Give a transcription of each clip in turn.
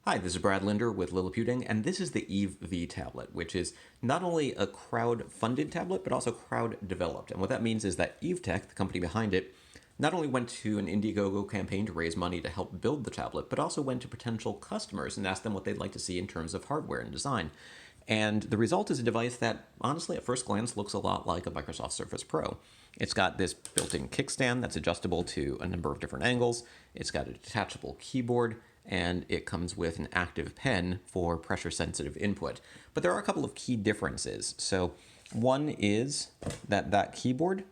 Hi, this is Brad Linder with Liliputing, and this is the Eve V tablet, which is not only a crowd-funded tablet, but also crowd-developed. And what that means is that Eve Tech, the company behind it, not only went to an Indiegogo campaign to raise money to help build the tablet, but also went to potential customers and asked them what they'd like to see in terms of hardware and design. And the result is a device that, honestly, at first glance, looks a lot like a Microsoft Surface Pro. It's got this built-in kickstand that's adjustable to a number of different angles. It's got a detachable keyboard, and it comes with an active pen for pressure-sensitive input. But there are a couple of key differences. So one is that keyboard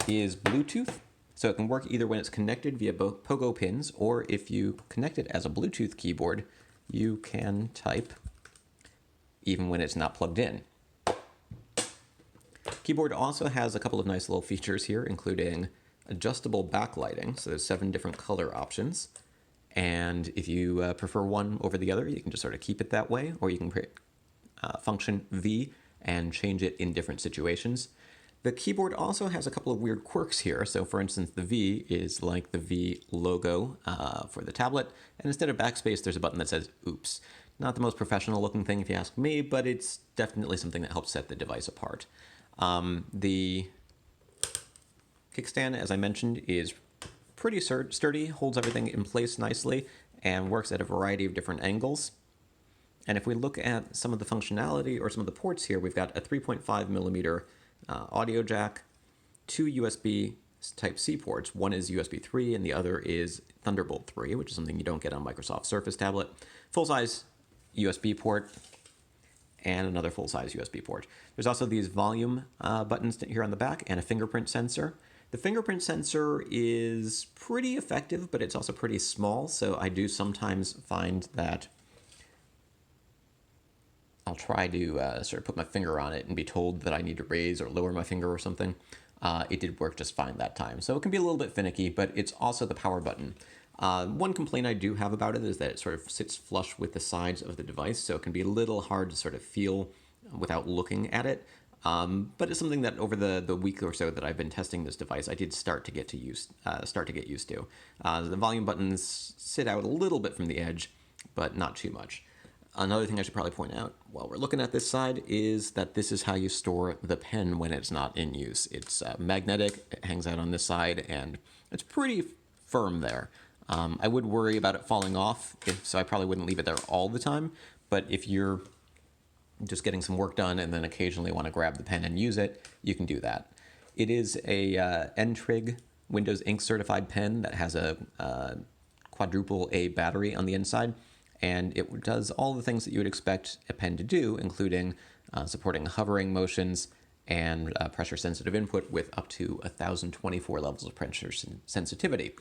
is Bluetooth, so it can work either when it's connected via pogo pins, or if you connect it as a Bluetooth keyboard, you can type even when it's not plugged in. Keyboard also has a couple of nice little features here, including adjustable backlighting, so there's 7 different color options. And if you prefer one over the other, you can just sort of keep it that way, or you can create function V and change it in different situations. The keyboard also has a couple of weird quirks here. So for instance, the V is like the V logo for the tablet, and instead of backspace, there's a button that says oops. Not the most professional looking thing if you ask me, but it's definitely something that helps set the device apart. The kickstand, as I mentioned, is pretty sturdy, holds everything in place nicely, and works at a variety of different angles. And if we look at some of the functionality or some of the ports here, we've got a 3.5 millimeter audio jack, 2 USB Type-C ports. One is USB 3 and the other is Thunderbolt 3, which is something you don't get on Microsoft Surface tablet. Full-size USB port, and another full-size USB port. There's also these volume buttons here on the back and a fingerprint sensor. The fingerprint sensor is pretty effective, but it's also pretty small, so I do sometimes find that I'll try to sort of put my finger on it and be told that I need to raise or lower my finger or something. It did work just fine that time. So it can be a little bit finicky, but it's also the power button. One complaint I do have about it is that it sort of sits flush with the sides of the device, so it can be a little hard to sort of feel without looking at it. But it's something that over the week or so that I've been testing this device, I did start to get used to. The volume buttons sit out a little bit from the edge, but not too much. Another thing I should probably point out while we're looking at this side is that this is how you store the pen when it's not in use. It's magnetic, it hangs out on this side, and it's pretty firm there. I would worry about it falling off, so I probably wouldn't leave it there all the time. But if you're just getting some work done and then occasionally want to grab the pen and use it, you can do that. It is a N-Trig Windows Ink certified pen that has a quadruple A battery on the inside, and it does all the things that you would expect a pen to do, including supporting hovering motions and pressure-sensitive input with up to 1,024 levels of pressure sensitivity.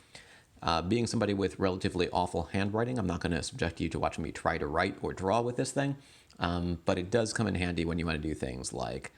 Being somebody with relatively awful handwriting, I'm not going to subject you to watching me try to write or draw with this thing, but it does come in handy when you want to do things like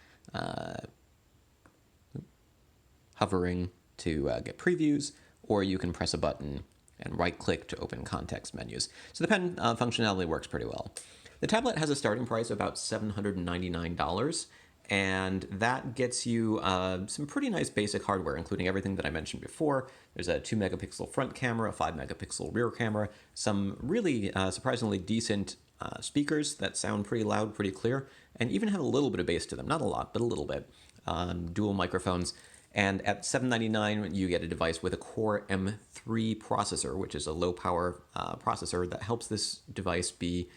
hovering to get previews, or you can press a button and right-click to open context menus. So the pen functionality works pretty well. The tablet has a starting price of about $799, and that gets you some pretty nice basic hardware, including everything that I mentioned before. There's a 2 megapixel front camera, a 5 megapixel rear camera, some really surprisingly decent speakers that sound pretty loud, pretty clear, and even have a little bit of bass to them. Not a lot, but a little bit. Dual microphones. And at $799, you get a device with a Core M3 processor, which is a low-power processor that helps this device be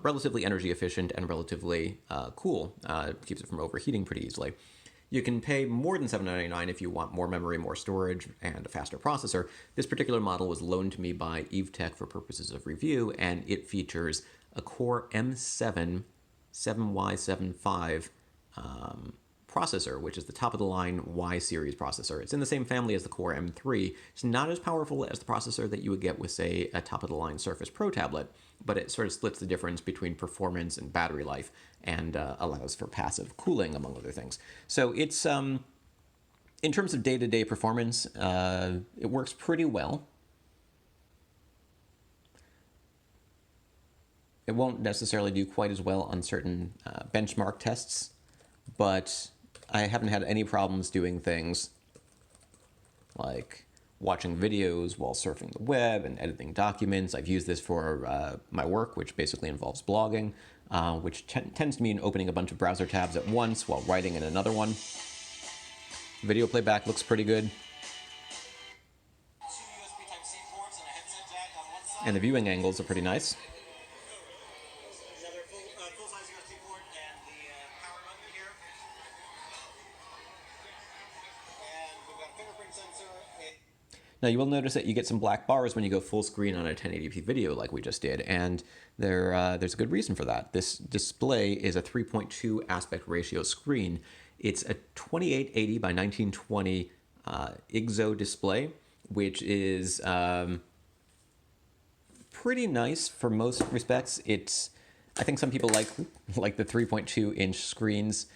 relatively energy efficient and relatively cool. It keeps it from overheating pretty easily. You can pay more than $799 if you want more memory, more storage, and a faster processor. This particular model was loaned to me by Eve Tech for purposes of review, and it features a Core M7 7Y75 processor, which is the top-of-the-line Y series processor. It's in the same family as the Core M3. It's not as powerful as the processor that you would get with, say, a top-of-the-line Surface Pro tablet, but it sort of splits the difference between performance and battery life and allows for passive cooling, among other things. So it's, in terms of day-to-day performance, it works pretty well. It won't necessarily do quite as well on certain benchmark tests, but I haven't had any problems doing things like watching videos while surfing the web and editing documents. I've used this for my work, which basically involves blogging, which tends to mean opening a bunch of browser tabs at once while writing in another one. Video playback looks pretty good. And the viewing angles are pretty nice. Another full-size USB port and the power button here. And we've got a fingerprint sensor. Now you will notice that you get some black bars when you go full screen on a 1080p video like we just did, and there's a good reason for that. This display is a 3.2 aspect ratio screen. It's a 2880 by 1920 IGZO display, which is pretty nice for most respects. I think some people like the 3.2 inch screens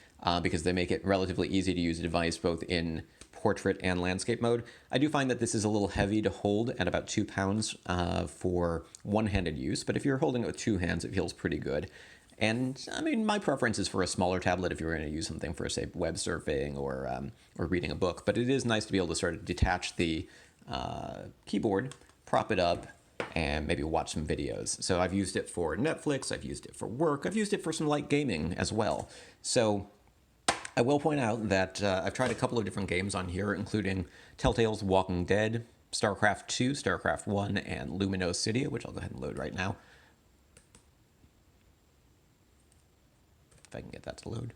because they make it relatively easy to use a device both in portrait and landscape mode. I do find that this is a little heavy to hold at about 2 pounds for one-handed use, but if you're holding it with two hands, it feels pretty good. And I mean, my preference is for a smaller tablet if you're going to use something for, say, web surfing or reading a book. But it is nice to be able to sort of detach the keyboard, prop it up, and maybe watch some videos. So I've used it for Netflix, I've used it for work, I've used it for some light gaming as well. So I will point out that I've tried a couple of different games on here, including Telltale's Walking Dead, StarCraft 2, StarCraft 1, and Luminosidea, which I'll go ahead and load right now. If I can get that to load.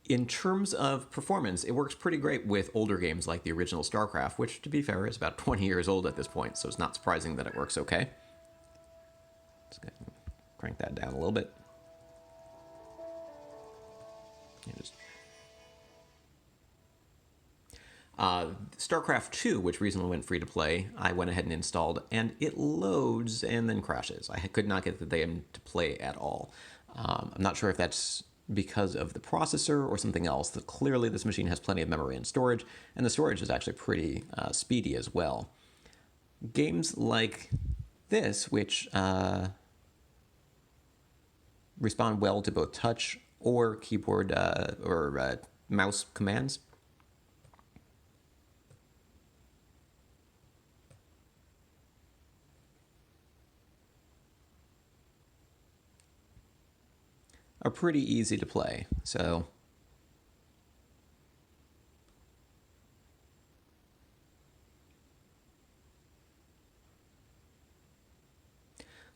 In terms of performance, it works pretty great with older games like the original StarCraft, which, to be fair, is about 20 years old at this point, so it's not surprising that it works okay. Let's go ahead and crank that down a little bit. StarCraft 2, which recently went free to play, I went ahead and installed, and it loads and then crashes. I could not get the game to play at all. I'm not sure if that's because of the processor or something else. Clearly, this machine has plenty of memory and storage, and the storage is actually pretty speedy as well. Games like this, which respond well to both touch or keyboard or mouse commands, are pretty easy to play. So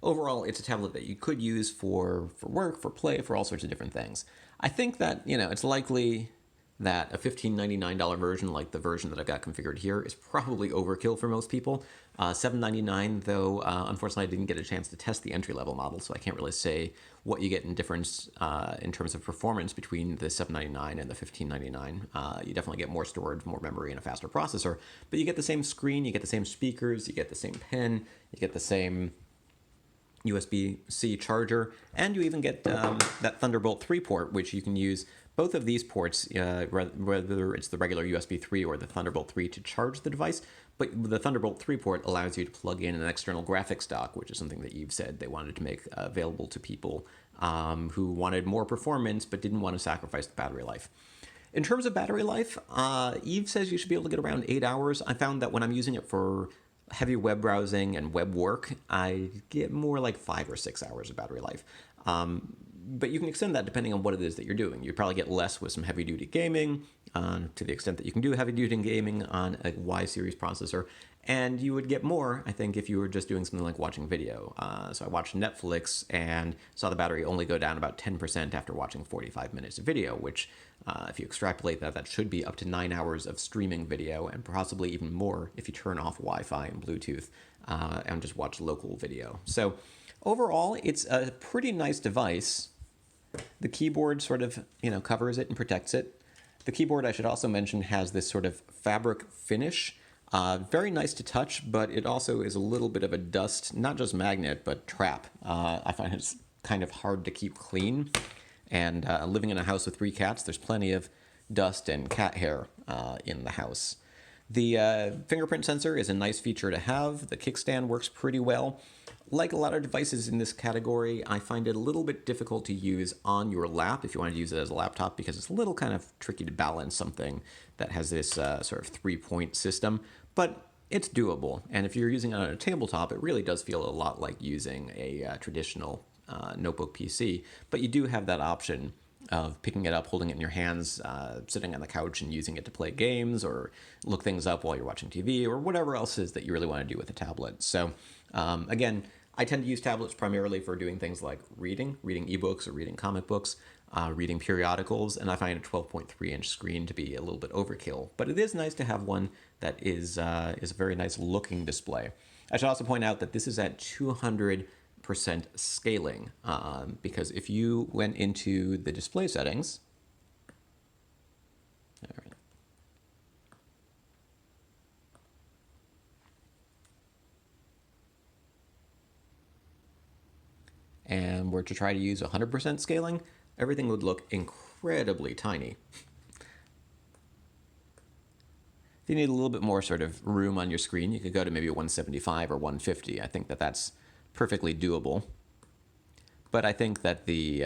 overall, it's a tablet that you could use for work, for play, for all sorts of different things. I think that, it's likely that a $15.99 version, like the version that I've got configured here, is probably overkill for most people. $7.99, though, unfortunately, I didn't get a chance to test the entry-level model, so I can't really say what you get in difference in terms of performance between the $7.99 and the $15.99. You definitely get more storage, more memory, and a faster processor, but you get the same screen, you get the same speakers, you get the same pen, you get the same USB-C charger, and you even get that Thunderbolt 3 port, which you can use both of these ports, whether it's the regular USB 3 or the Thunderbolt 3 to charge the device, but the Thunderbolt 3 port allows you to plug in an external graphics dock, which is something that Eve said they wanted to make available to people who wanted more performance but didn't want to sacrifice the battery life. In terms of battery life, Eve says you should be able to get around 8 hours. I found that when I'm using it for heavy web browsing and web work, I get more like 5 or 6 hours of battery life. But you can extend that depending on what it is that you're doing. You probably get less with some heavy-duty gaming, to the extent that you can do heavy-duty gaming on a Y-series processor, and you would get more, I think, if you were just doing something like watching video. So I watched Netflix and saw the battery only go down about 10% after watching 45 minutes of video, which, if you extrapolate that, that should be up to 9 hours of streaming video, and possibly even more if you turn off Wi-Fi and Bluetooth and just watch local video. So overall, it's a pretty nice device. The keyboard sort of, covers it and protects it. The keyboard, I should also mention, has this sort of fabric finish. Very nice to touch, but it also is a little bit of a dust, not just magnet, but trap. I find it's kind of hard to keep clean. And living in a house with 3 cats, there's plenty of dust and cat hair in the house. The fingerprint sensor is a nice feature to have. The kickstand works pretty well. like a lot of devices in this category, I find it a little bit difficult to use on your lap if you want to use it as a laptop, because it's a little kind of tricky to balance something that has this sort of 3-point system. But it's doable. And if you're using it on a tabletop, it really does feel a lot like using a traditional notebook PC. But you do have that option of picking it up, holding it in your hands, sitting on the couch and using it to play games or look things up while you're watching TV or whatever else is that you really want to do with a tablet. So again, I tend to use tablets primarily for doing things like reading ebooks or reading comic books, reading periodicals, and I find a 12.3-inch screen to be a little bit overkill. But it is nice to have one that is a very nice looking display. I should also point out that this is at 200% scaling, because if you went into the display settings, all right, and were to try to use 100% scaling, everything would look incredibly tiny. If you need a little bit more sort of room on your screen, you could go to maybe 175 or 150. I think that that's perfectly doable. But I think that the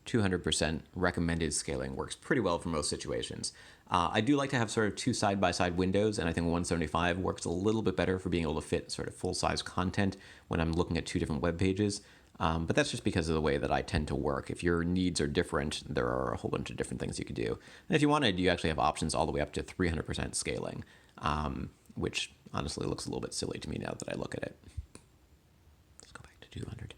200% recommended scaling works pretty well for most situations. I do like to have sort of two side-by-side windows, and I think 175 works a little bit better for being able to fit sort of full-size content when I'm looking at two different web pages. But that's just because of the way that I tend to work. If your needs are different, there are a whole bunch of different things you could do. And if you wanted, you actually have options all the way up to 300% scaling, which honestly looks a little bit silly to me now that I look at it. Let's go back to 200.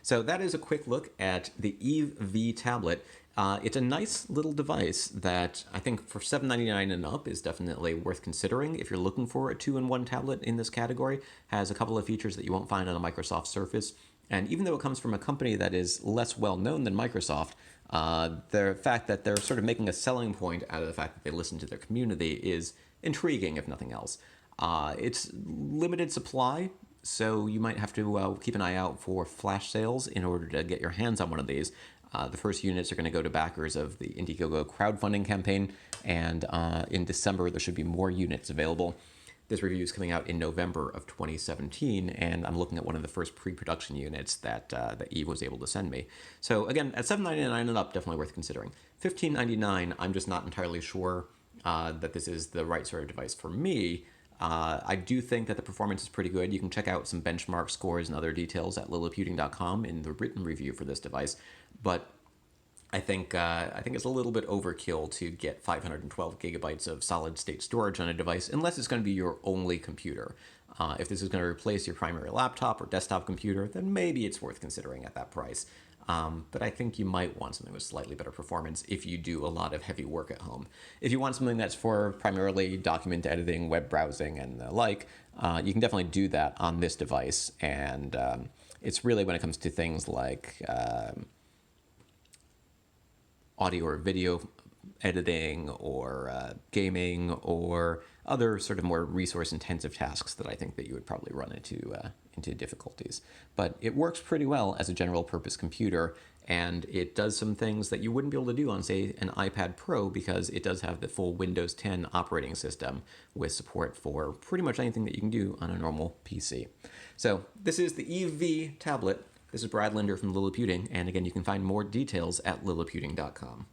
So that is a quick look at the Eve V tablet. It's a nice little device that I think for $7.99 and up is definitely worth considering if you're looking for a 2-in-1 tablet in this category. Has a couple of features that you won't find on a Microsoft Surface. And even though it comes from a company that is less well known than Microsoft, the fact that they're sort of making a selling point out of the fact that they listen to their community is intriguing, if nothing else. It's limited supply, so you might have to keep an eye out for flash sales in order to get your hands on one of these. The first units are going to go to backers of the Indiegogo crowdfunding campaign, and in December there should be more units available. This review is coming out in November of 2017, and I'm looking at one of the first pre-production units that Eve was able to send me. So again, at $7.99 and up, definitely worth considering. $15.99, I'm just not entirely sure that this is the right sort of device for me. I do think that the performance is pretty good. You can check out some benchmark scores and other details at liliputing.com in the written review for this device. But I think it's a little bit overkill to get 512 gigabytes of solid-state storage on a device, unless it's going to be your only computer. If this is going to replace your primary laptop or desktop computer, then maybe it's worth considering at that price. But I think you might want something with slightly better performance if you do a lot of heavy work at home. If you want something that's for primarily document editing, web browsing, and the like, you can definitely do that on this device. And it's really when it comes to things like audio or video editing or gaming or other sort of more resource-intensive tasks that I think that you would probably run into difficulties. But it works pretty well as a general-purpose computer, and it does some things that you wouldn't be able to do on, say, an iPad Pro, because it does have the full Windows 10 operating system with support for pretty much anything that you can do on a normal PC. So this is the Eve V tablet. This is Brad Linder from Liliputing, and again, you can find more details at liliputing.com.